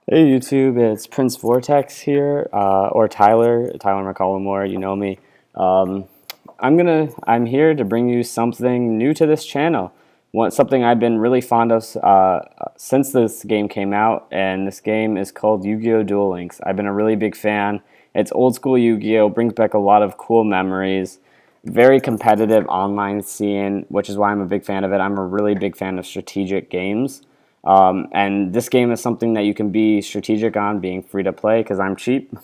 Hey YouTube, it's Prince Vortex here, or Tyler McCollumore, you know me. Um, I'm here to bring you something new to this channel. Something I've been really fond of since this game came out, and this game is called Yu-Gi-Oh! Duel Links. I've been a really big fan. It's old school Yu-Gi-Oh! Brings back a lot of cool memories. Very competitive online scene, which is why I'm a big fan of it. I'm a really big fan of strategic games. And this game is something that you can be strategic on, being free to play, because I'm cheap.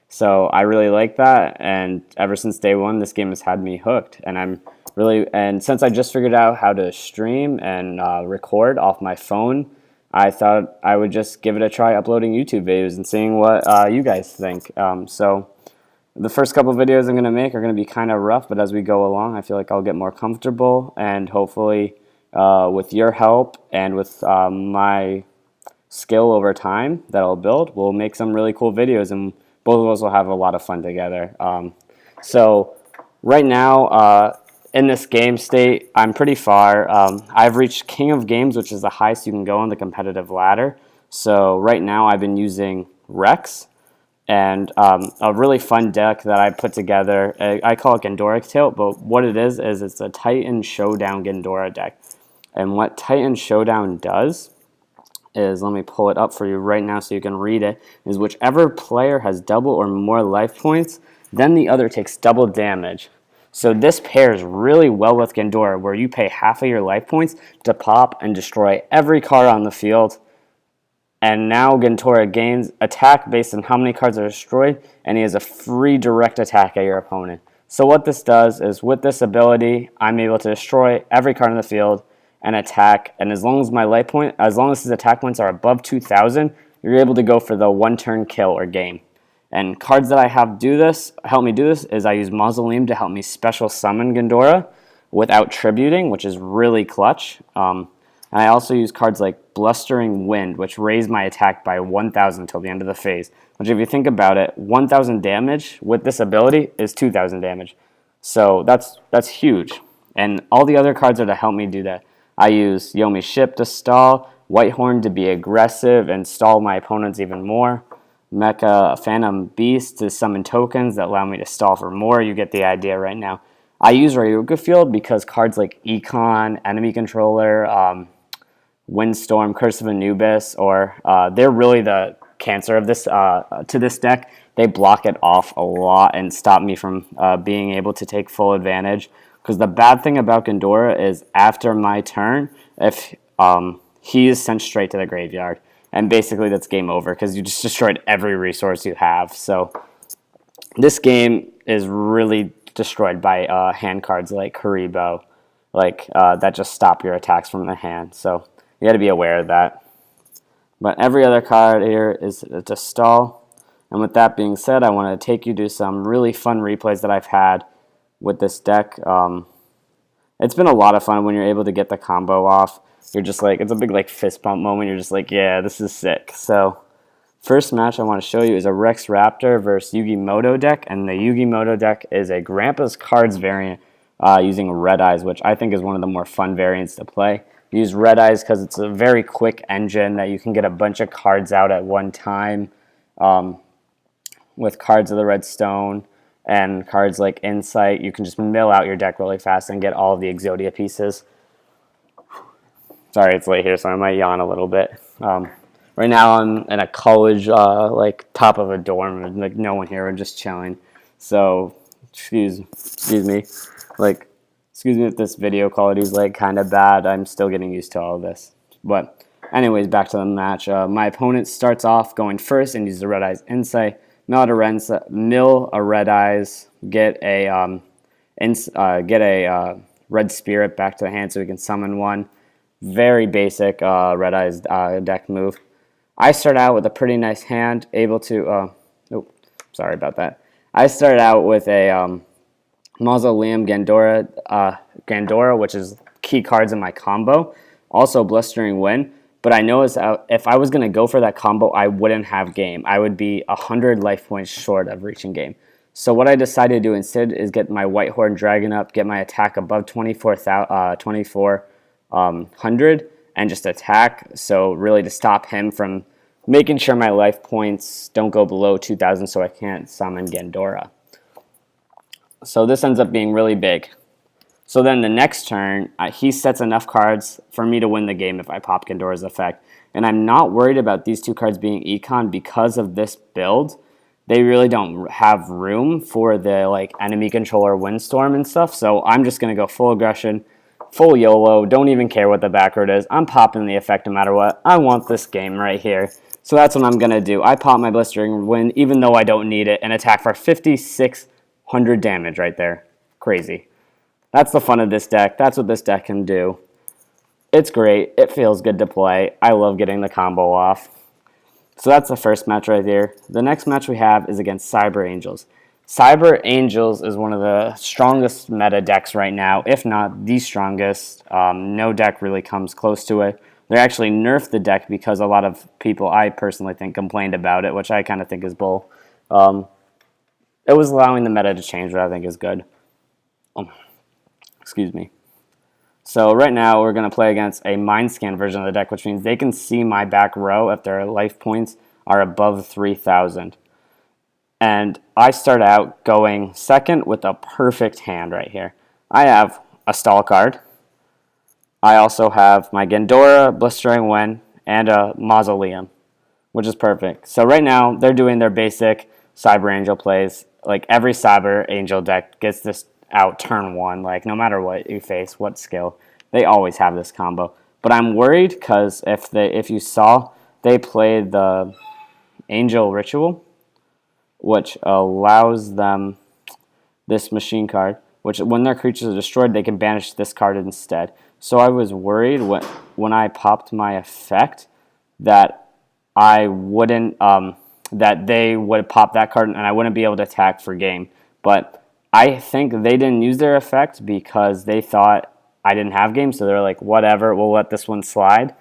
So I really like that, and ever since day one, this game has had me hooked. And since I just figured out how to stream and record off my phone, I thought I would just give it a try uploading YouTube videos and seeing what you guys think. So the first couple videos I'm going to make are going to be kind of rough, but as we go along, I feel like I'll get more comfortable, and hopefully with your help and with my skill over time that I'll build, we'll make some really cool videos, and both of us will have a lot of fun together. So right now, in this game state, I'm pretty far. I've reached King of Games, which is the highest you can go on the competitive ladder. So right now I've been using Rex, and a really fun deck that I put together. I call it Gandora Tilt, but what it is it's a Titan Showdown Gandora deck. And what Titan Showdown does is, let me pull it up for you right now so you can read it, is whichever player has double or more life points, then the other takes double damage. So this pairs really well with Gandora, where you pay half of your life points to pop and destroy every card on the field. And now Gandora gains attack based on how many cards are destroyed, and he has a free direct attack at your opponent. So what this does is, with this ability, I'm able to destroy every card on the field and attack, and as long as his attack points are above 2,000, you're able to go for the one-turn kill or game. And cards that I have help me do this is I use Mausoleum to help me special summon Gandora without tributing, which is really clutch. And I also use cards like Blustering Wind, which raise my attack by 1,000 until the end of the phase. Which, if you think about it, 1,000 damage with this ability is 2,000 damage. So that's huge. And all the other cards are to help me do that. I use Yomi Ship to stall, Whitehorn to be aggressive and stall my opponents even more, Mecha Phantom Beast to summon tokens that allow me to stall for more. You get the idea right now. I use Rayuga Field because cards like Econ, Enemy Controller, Windstorm, Curse of Anubis, they're really the cancer of this to this deck. They block it off a lot and stop me from being able to take full advantage. Because the bad thing about Gandora is, after my turn, if he is sent straight to the graveyard, and basically that's game over because you just destroyed every resource you have. So this game is really destroyed by hand cards like Haribo, that just stop your attacks from the hand. So you got to be aware of that. But every other card here is to stall. And with that being said, I want to take you to some really fun replays that I've had with this deck. It's been a lot of fun when you're able to get the combo off. You're just like, it's a big fist pump moment. You're just like, yeah, this is sick. So first match I want to show you is a Rex Raptor versus Yugi Moto deck, and the Yugi Moto deck is a Grandpa's Cards variant using Red Eyes, which I think is one of the more fun variants to play. You use Red Eyes because it's a very quick engine that you can get a bunch of cards out at one time with cards of the Red Stone. And cards like Insight, you can just mill out your deck really fast and get all of the Exodia pieces. Sorry, it's late here, so I might yawn a little bit. Right now I'm in a college, top of a dorm, and no one here, we're just chilling. So, excuse me. Excuse me if this video quality is kind of bad. I'm still getting used to all of this. But anyways, back to the match. My opponent starts off going first and uses the Red Eyes Insight. Mill a Red Eyes, get a Red Spirit back to the hand so we can summon one. Very basic Red Eyes deck move. I start out with a pretty nice hand, able to. Sorry about that. I started out with a Mausoleum Gandora, which is key cards in my combo. Also Blustering Wind. But I noticed if I was going to go for that combo, I wouldn't have game. I would be 100 life points short of reaching game. So what I decided to do instead is get my Whitehorn Dragon up, get my attack above 2400, and just attack. So really to stop him from making sure my life points don't go below 2,000 so I can't summon Gandora. So this ends up being really big. So then the next turn, he sets enough cards for me to win the game if I pop Gandora's effect. And I'm not worried about these two cards being econ because of this build. They really don't have room for the like enemy controller windstorm and stuff. So I'm just going to go full aggression, full YOLO, don't even care what the backroad is. I'm popping the effect no matter what. I want this game right here. So that's what I'm going to do. I pop my Blistering Wind even though I don't need it and attack for 5,600 damage right there. Crazy. That's the fun of this deck. That's what this deck can do. It's great. It feels good to play. I love getting the combo off. So that's the first match right there. The next match we have is against Cyber Angels. Cyber Angels is one of the strongest meta decks right now, if not the strongest. No deck really comes close to it. They actually nerfed the deck because a lot of people, I personally think, complained about it, which I kind of think is bull. It was allowing the meta to change, which I think is good. Excuse me. So right now we're going to play against a Mind Scan version of the deck, which means they can see my back row if their life points are above 3,000. And I start out going second with a perfect hand right here. I have a stall card. I also have my Gandora, Blistering Wind, and a Mausoleum, which is perfect. So right now they're doing their basic Cyber Angel plays. Like every Cyber Angel deck gets this out turn one, like no matter what you face, what skill, they always have this combo. But I'm worried because if you saw, they played the Angel Ritual, which allows them this machine card, which when their creatures are destroyed, they can banish this card instead. So I was worried when I popped my effect that I wouldn't that they would pop that card and I wouldn't be able to attack for game. But I think they didn't use their effect because they thought I didn't have game, so they're like, whatever, we'll let this one slide.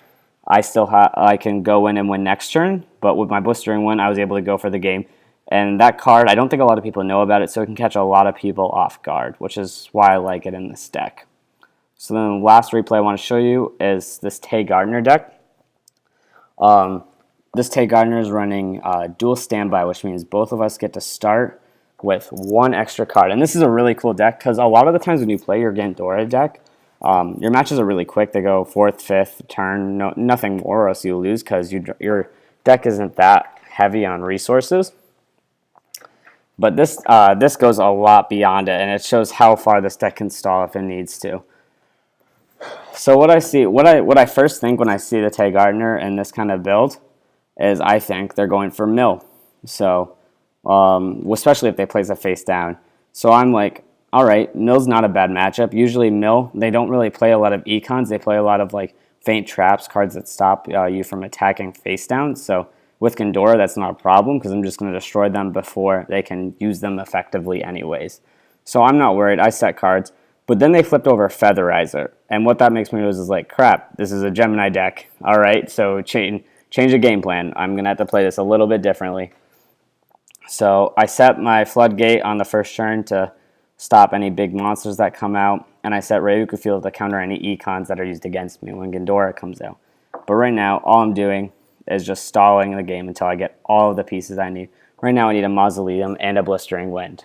I can go in and win next turn, but with my Blistering Wind, I was able to go for the game. And that card, I don't think a lot of people know about it, so it can catch a lot of people off guard, which is why I like it in this deck. So then the last replay I want to show you is this Tay Gardner deck. This Tay Gardner is running Duel Standby, which means both of us get to start with one extra card. And this is a really cool deck because a lot of the times when you play your Gandora deck, your matches are really quick. They go 4th, 5th turn, nothing more, or else you lose because your deck isn't that heavy on resources. But this goes a lot beyond it, and it shows how far this deck can stall if it needs to. So what I first think when I see the Tay Gardner in this kind of build is I think they're going for mill. So especially if they place a face down. So I'm like, all right, mill's not a bad matchup. Usually mill, they don't really play a lot of econs. They play a lot of like faint traps, cards that stop you from attacking face down. So with Gandora, that's not a problem because I'm just going to destroy them before they can use them effectively anyways. So I'm not worried. I set cards. But then they flipped over Featherizer. And what that makes me realize is like, crap, this is a Gemini deck. All right, so change the game plan. I'm going to have to play this a little bit differently. So I set my Floodgate on the first turn to stop any big monsters that come out. And I set Rayuka Field to counter any econs that are used against me when Gandora comes out. But right now, all I'm doing is just stalling the game until I get all of the pieces I need. Right now I need a Mausoleum and a Blistering Wind.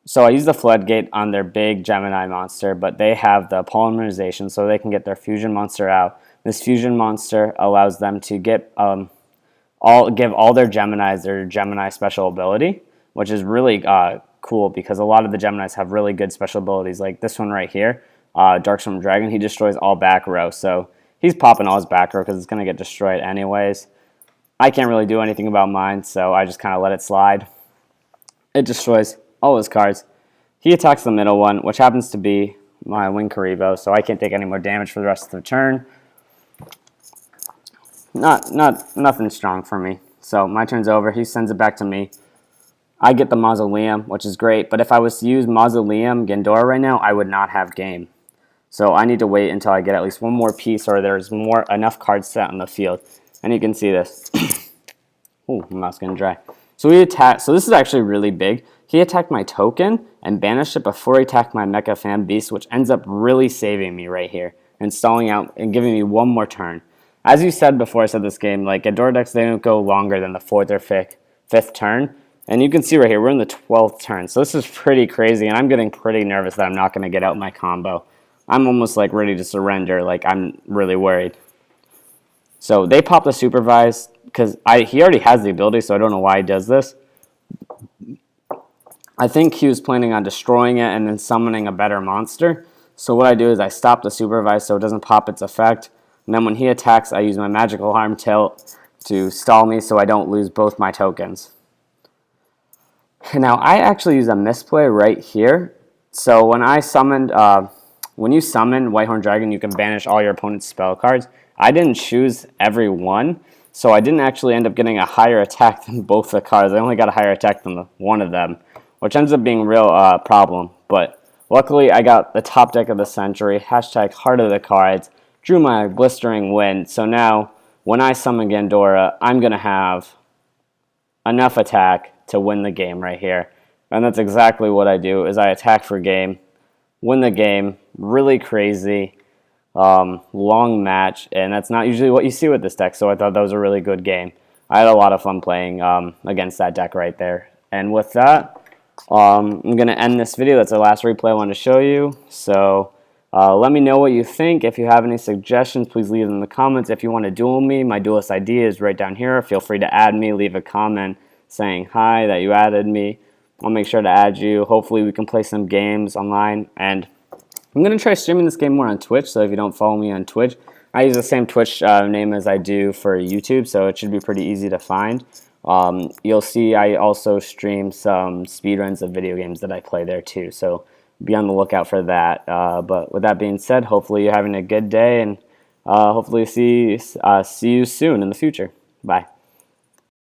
So I use the Floodgate on their big Gemini monster, but they have the polymerization so they can get their fusion monster out. This fusion monster allows them to get give all their Geminis their Gemini special ability, which is really cool because a lot of the Geminis have really good special abilities. Like this one right here, Darkstorm Dragon, he destroys all back row. So he's popping all his back row because it's going to get destroyed anyways. I can't really do anything about mine, so I just kind of let it slide. It destroys all his cards. He attacks the middle one, which happens to be my Winkaribo, so I can't take any more damage for the rest of the turn. Nothing strong for me. So my turn's over. He sends it back to me. I get the Mausoleum, which is great, but if I was to use Mausoleum Gandora right now, I would not have game. So I need to wait until I get at least one more piece or there's enough cards set on the field. And you can see this. Ooh, my mouth's getting dry. So this is actually really big. He attacked my token and banished it before he attacked my Mecha Fan Beast, which ends up really saving me right here and stalling out and giving me one more turn. as you said before I said this game, like Gandora decks, they don't go longer than the 4th or 5th turn. And you can see right here, we're in the 12th turn. So this is pretty crazy, and I'm getting pretty nervous that I'm not going to get out my combo. I'm almost like ready to surrender. Like, I'm really worried. So they pop the supervise because he already has the ability, so I don't know why he does this. I think he was planning on destroying it and then summoning a better monster. So what I do is I stop the supervise so it doesn't pop its effect. And then when he attacks, I use my magical harm tilt to stall me so I don't lose both my tokens. Now I actually use a misplay right here. So when I summoned, when you summon Whitehorn Dragon, you can banish all your opponent's spell cards. I didn't choose every one, so I didn't actually end up getting a higher attack than both the cards. I only got a higher attack than one of them, which ends up being a real problem. But luckily, I got the top deck of the century, hashtag heart of the cards, drew my blistering win. So now, when I summon Gandora, I'm going to have enough attack to win the game right here. And that's exactly what I do, is I attack for game, win the game, really crazy, long match, and that's not usually what you see with this deck, so I thought that was a really good game. I had a lot of fun playing against that deck right there. And with that, I'm going to end this video. That's the last replay I wanted to show you. So let me know what you think. If you have any suggestions, please leave them in the comments. If you want to duel me, my duelist ID is right down here. Feel free to add me. Leave a comment saying hi, that you added me. I'll make sure to add you. Hopefully we can play some games online. And I'm going to try streaming this game more on Twitch, so if you don't follow me on Twitch, I use the same Twitch name as I do for YouTube, so it should be pretty easy to find. You'll see I also stream some speedruns of video games that I play there too, so be on the lookout for that. But with that being said, hopefully you're having a good day, and hopefully see you soon in the future. Bye.